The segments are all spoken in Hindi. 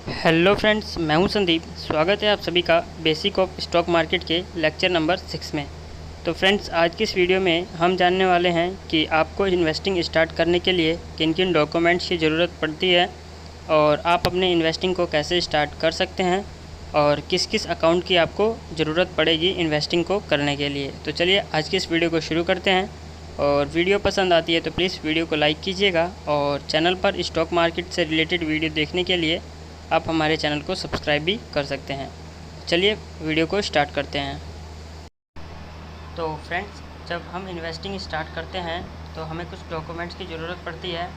हेलो फ्रेंड्स, मैं हूं संदीप। स्वागत है आप सभी का बेसिक ऑफ स्टॉक मार्केट के लेक्चर नंबर 6 में। तो फ्रेंड्स, आज की इस वीडियो में हम जानने वाले हैं कि आपको इन्वेस्टिंग स्टार्ट करने के लिए किन किन डॉक्यूमेंट्स की ज़रूरत पड़ती है और आप अपने इन्वेस्टिंग को कैसे स्टार्ट कर सकते हैं और किस किस अकाउंट की आपको ज़रूरत पड़ेगी इन्वेस्टिंग को करने के लिए। तो चलिए आज की इस वीडियो को शुरू करते हैं। और वीडियो पसंद आती है तो प्लीज़ वीडियो को लाइक कीजिएगा और चैनल पर स्टॉक मार्केट से रिलेटेड वीडियो देखने के लिए आप हमारे चैनल को सब्सक्राइब भी कर सकते हैं। चलिए वीडियो को स्टार्ट करते हैं। तो फ्रेंड्स, जब हम इन्वेस्टिंग स्टार्ट करते हैं तो हमें कुछ डॉक्यूमेंट्स की ज़रूरत पड़ती है।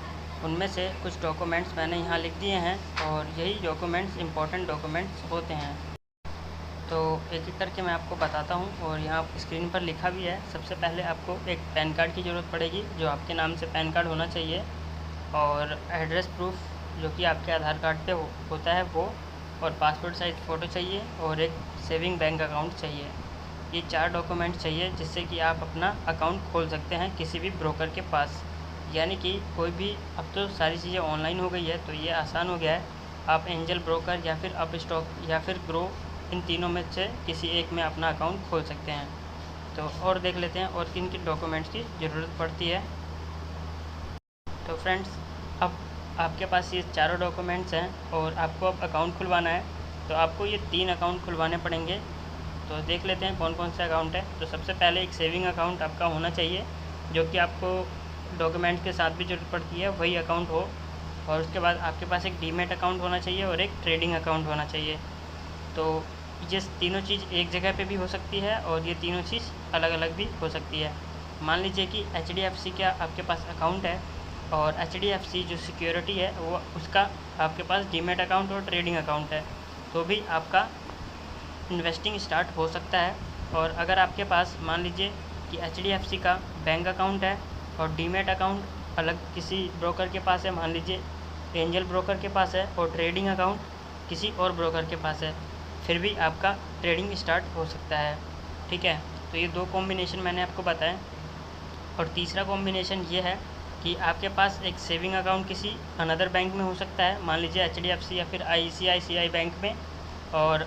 उनमें से कुछ डॉक्यूमेंट्स मैंने यहाँ लिख दिए हैं और यही डॉक्यूमेंट्स इंपॉर्टेंट डॉक्यूमेंट्स होते हैं। तो एक एक करके मैं आपको बताता हूँ और यहाँ स्क्रीन पर लिखा भी है। सबसे पहले आपको एक पैन कार्ड की ज़रूरत पड़ेगी, जो आपके नाम से पैन कार्ड होना चाहिए, और एड्रेस प्रूफ जो कि आपके आधार कार्ड पे होता है वो, और पासपोर्ट साइज़ फ़ोटो चाहिए, और एक सेविंग बैंक अकाउंट चाहिए। ये 4 डॉक्यूमेंट चाहिए जिससे कि आप अपना अकाउंट खोल सकते हैं किसी भी ब्रोकर के पास। यानी कि कोई भी, अब तो सारी चीज़ें ऑनलाइन हो गई है तो ये आसान हो गया है। आप एंजल ब्रोकर या फिर अप स्टॉक या फिर ग्रो, इन तीनों में से किसी एक में अपना अकाउंट खोल सकते हैं। तो और देख लेते हैं और किन किन डॉक्यूमेंट्स की ज़रूरत पड़ती है। तो फ्रेंड्स, अब आपके पास ये चारों डॉक्यूमेंट्स हैं और आपको अब अकाउंट खुलवाना है, तो आपको ये 3 अकाउंट खुलवाने पड़ेंगे। तो देख लेते हैं कौन कौन से अकाउंट है। तो सबसे पहले एक सेविंग अकाउंट आपका होना चाहिए, जो कि आपको डॉक्यूमेंट्स के साथ भी ज़रूरत पड़ती है, वही अकाउंट हो। और उसके बाद आपके पास एक डीमेट अकाउंट होना चाहिए और एक ट्रेडिंग अकाउंट होना चाहिए। तो ये तीनों चीज़ एक जगह पे भी हो सकती है और ये तीनों चीज़ अलग अलग भी हो सकती है। मान लीजिए कि HDFC का आपके पास अकाउंट है और HDFC जो सिक्योरिटी है वो, उसका आपके पास डीमेट अकाउंट और ट्रेडिंग अकाउंट है, तो भी आपका इन्वेस्टिंग स्टार्ट हो सकता है। और अगर आपके पास मान लीजिए कि HDFC का बैंक अकाउंट है और डीमेट अकाउंट अलग किसी ब्रोकर के पास है, मान लीजिए एंजल ब्रोकर के पास है, और ट्रेडिंग अकाउंट किसी और ब्रोकर के पास है, फिर भी आपका ट्रेडिंग स्टार्ट हो सकता है। ठीक है, तो ये 2 कॉम्बिनेशन मैंने आपको बताया। और तीसरा कॉम्बिनेशन ये है कि आपके पास एक सेविंग अकाउंट किसी अनदर बैंक में हो सकता है, मान लीजिए HDFC या फिर ICICI बैंक में, और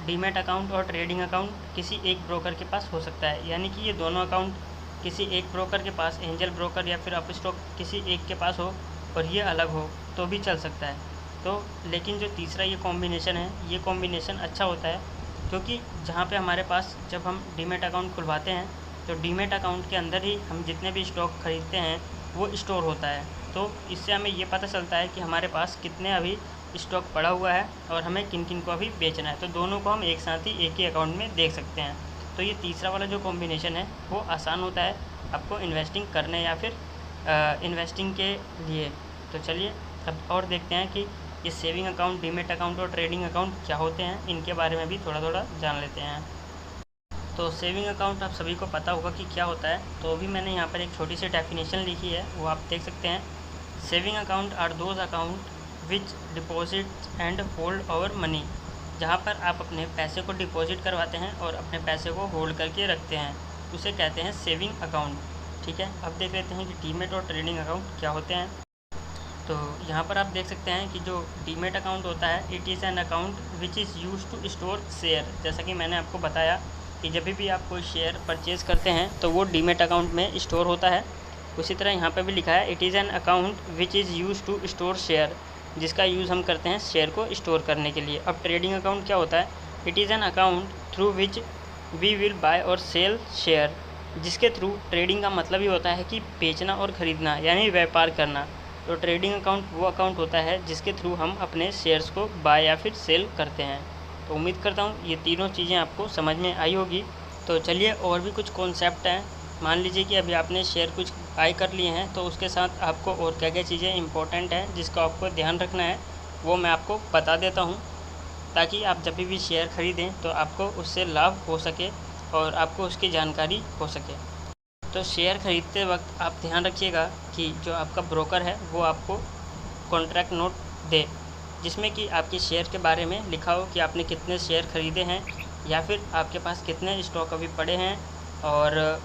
डीमेट अकाउंट और ट्रेडिंग अकाउंट किसी एक ब्रोकर के पास हो सकता है। यानी कि ये दोनों अकाउंट किसी एक ब्रोकर के पास, एंजल ब्रोकर या फिर अपस्टॉक किसी एक के पास हो, और ये अलग हो तो भी चल सकता है। तो लेकिन जो तीसरा ये कॉम्बिनेशन है, ये कॉम्बिनेशन अच्छा होता है, क्योंकि जहाँ पे हमारे पास जब हम डीमेट अकाउंट खुलवाते हैं तो डीमेट अकाउंट के अंदर ही हम जितने भी स्टॉक खरीदते हैं वो स्टोर होता है। तो इससे हमें ये पता चलता है कि हमारे पास कितने अभी स्टॉक पड़ा हुआ है और हमें किन किन को अभी बेचना है। तो दोनों को हम एक साथ ही एक ही अकाउंट में देख सकते हैं। तो ये तीसरा वाला जो कॉम्बिनेशन है वो आसान होता है आपको इन्वेस्टिंग करने या फिर इन्वेस्टिंग के लिए। तो चलिए अब और देखते हैं कि ये सेविंग अकाउंट, डीमेट अकाउंट और ट्रेडिंग अकाउंट क्या होते हैं, इनके बारे में भी थोड़ा थोड़ा जान लेते हैं। तो सेविंग अकाउंट आप सभी को पता होगा कि क्या होता है, तो अभी मैंने यहाँ पर एक छोटी सी डेफिनेशन लिखी है, वो आप देख सकते हैं। Saving account are those account which deposit and hold our money, जहाँ पर आप अपने पैसे को डिपॉजिट करवाते हैं और अपने पैसे को होल्ड करके रखते हैं, उसे कहते हैं सेविंग अकाउंट। ठीक है, अब देख लेते हैं कि डीमेट और ट्रेडिंग अकाउंट क्या होते हैं। तो यहाँ पर आप देख सकते हैं कि जो डीमेट अकाउंट होता है, it is an account which is use to store share. जैसा कि मैंने आपको बताया कि जब भी आप कोई शेयर परचेज़ करते हैं तो वो डीमेट अकाउंट में स्टोर होता है। उसी तरह यहाँ पे भी लिखा है, it is an account which is use to store share, जिसका यूज़ हम करते हैं शेयर को स्टोर करने के लिए। अब ट्रेडिंग अकाउंट क्या होता है, it is an account through which we will buy और सेल शेयर, जिसके थ्रू ट्रेडिंग का मतलब ही होता है कि बेचना और ख़रीदना, यानी व्यापार करना। तो ट्रेडिंग अकाउंट वो अकाउंट होता है जिसके थ्रू हम अपने शेयर्स को बाय या फिर सेल करते हैं। तो उम्मीद करता हूँ ये तीनों चीज़ें आपको समझ में आई होगी। तो चलिए और भी कुछ कॉन्सेप्ट हैं। मान लीजिए कि अभी आपने शेयर कुछ बाय कर लिए हैं, तो उसके साथ आपको और क्या क्या चीज़ें इंपॉर्टेंट हैं जिसका आपको ध्यान रखना है, वो मैं आपको बता देता हूँ, ताकि आप जब भी शेयर ख़रीदें तो आपको उससे लाभ हो सके और आपको उसकी जानकारी हो सके। तो शेयर ख़रीदते वक्त आप ध्यान रखिएगा कि जो आपका ब्रोकर है वो आपको कॉन्ट्रैक्ट नोट दे, जिसमें कि आपके शेयर के बारे में लिखा हो कि आपने कितने शेयर ख़रीदे हैं या फिर आपके पास कितने स्टॉक अभी पड़े हैं, और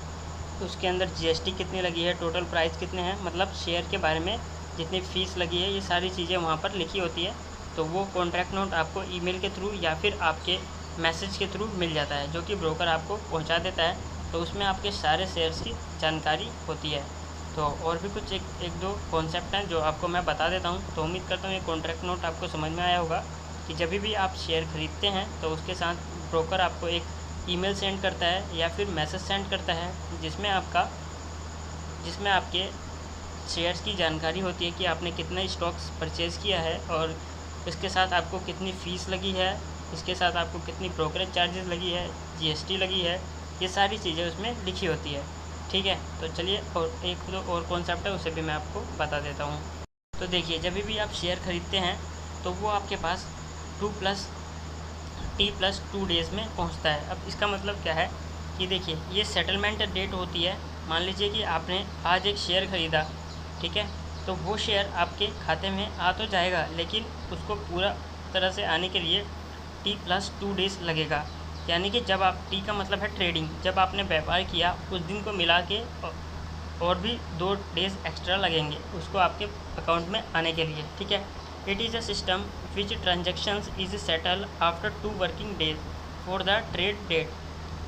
उसके अंदर GST कितनी लगी है, टोटल प्राइस कितने हैं, मतलब शेयर के बारे में जितनी फ़ीस लगी है, ये सारी चीज़ें वहाँ पर लिखी होती है। तो वो कॉन्ट्रैक्ट नोट आपको ईमेल के थ्रू या फिर आपके मैसेज के थ्रू मिल जाता है, जो कि ब्रोकर आपको पहुंचा देता है। तो उसमें आपके सारे शेयर्स की जानकारी होती है। तो और भी कुछ एक दो कॉन्सेप्ट हैं जो आपको मैं बता देता हूं। तो उम्मीद करता हूं ये कॉन्ट्रैक्ट नोट आपको समझ में आया होगा कि जब भी आप शेयर खरीदते हैं तो उसके साथ ब्रोकर आपको एक ईमेल सेंड करता है या फिर मैसेज सेंड करता है, जिसमें आपके शेयर्स की जानकारी होती है कि आपने कितना स्टॉक्स परचेज़ किया है और इसके साथ आपको कितनी फ़ीस लगी है, इसके साथ आपको कितनी ब्रोकरेज चार्जेस लगी है, जीएसटी लगी है, ये सारी चीज़ें उसमें लिखी होती है। ठीक है, तो चलिए और एक दो और कॉन्सेप्ट है उसे भी मैं आपको बता देता हूँ। तो देखिए, जब भी आप शेयर खरीदते हैं तो वो आपके पास T+2 डेज़ में पहुँचता है। अब इसका मतलब क्या है कि देखिए, ये सेटलमेंट डेट होती है। मान लीजिए कि आपने आज एक शेयर ख़रीदा, ठीक है, तो वो शेयर आपके खाते में आ तो जाएगा, लेकिन उसको पूरा तरह से आने के लिए T+2 डेज़ लगेगा। यानी कि जब आप T का मतलब है ट्रेडिंग, जब आपने व्यापार किया उस दिन को मिला के और भी 2 डेज़ एक्स्ट्रा लगेंगे उसको आपके अकाउंट में आने के लिए। ठीक है, it is a system which transactions is settle after 2 working days for the trade date.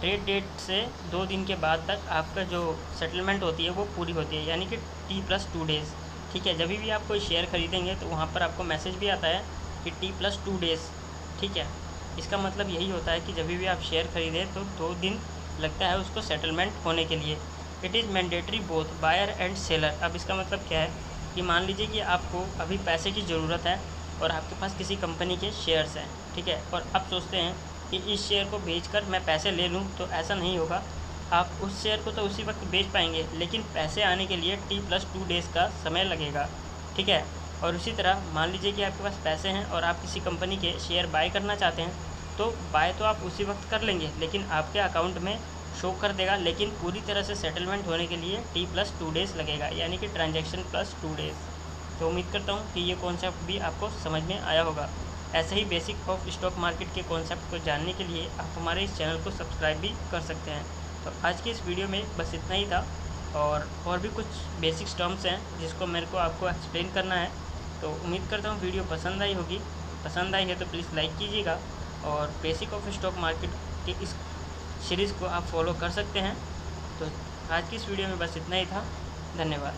Trade date से 2 दिन के बाद तक आपका जो सेटलमेंट होती है वो पूरी होती है, यानी कि T+2 डेज़। ठीक है, जब भी आप कोई शेयर खरीदेंगे तो वहाँ पर आपको मैसेज भी आता है कि T+2 डेज़। ठीक है, इसका मतलब यही होता है कि जब भी आप शेयर खरीदें तो 2 दिन लगता है उसको सेटलमेंट होने के लिए। It is mandatory both buyer and seller. अब इसका मतलब क्या है कि मान लीजिए कि आपको अभी पैसे की ज़रूरत है और आपके पास किसी कंपनी के शेयर्स हैं, ठीक है, और आप सोचते हैं कि इस शेयर को बेचकर मैं पैसे ले लूँ, तो ऐसा नहीं होगा। आप उस शेयर को तो उसी वक्त बेच पाएंगे, लेकिन पैसे आने के लिए T+2 डेज़ का समय लगेगा। ठीक है, और उसी तरह मान लीजिए कि आपके पास पैसे हैं और आप किसी कंपनी के शेयर बाय करना चाहते हैं, तो बाय तो आप उसी वक्त कर लेंगे, लेकिन आपके अकाउंट में शो कर देगा, लेकिन पूरी तरह से सेटलमेंट होने के लिए T+2 डेज़ लगेगा, यानी कि ट्रांजैक्शन +2 डेज़। तो उम्मीद करता हूँ कि ये कॉन्सेप्ट भी आपको समझ में आया होगा। ऐसे ही बेसिक ऑफ स्टॉक मार्केट के कॉन्सेप्ट को जानने के लिए आप हमारे इस चैनल को सब्सक्राइब भी कर सकते हैं। तो आज की इस वीडियो में बस इतना ही था, और भी कुछ बेसिक टर्म्स हैं जिसको मेरे को आपको एक्सप्लेन करना है। तो उम्मीद करता हूँ वीडियो पसंद आई होगी। पसंद आई है तो प्लीज़ लाइक कीजिएगा, और बेसिक ऑफ स्टॉक मार्केट के इस सीरीज़ को आप फॉलो कर सकते हैं। तो आज की इस वीडियो में बस इतना ही था। धन्यवाद।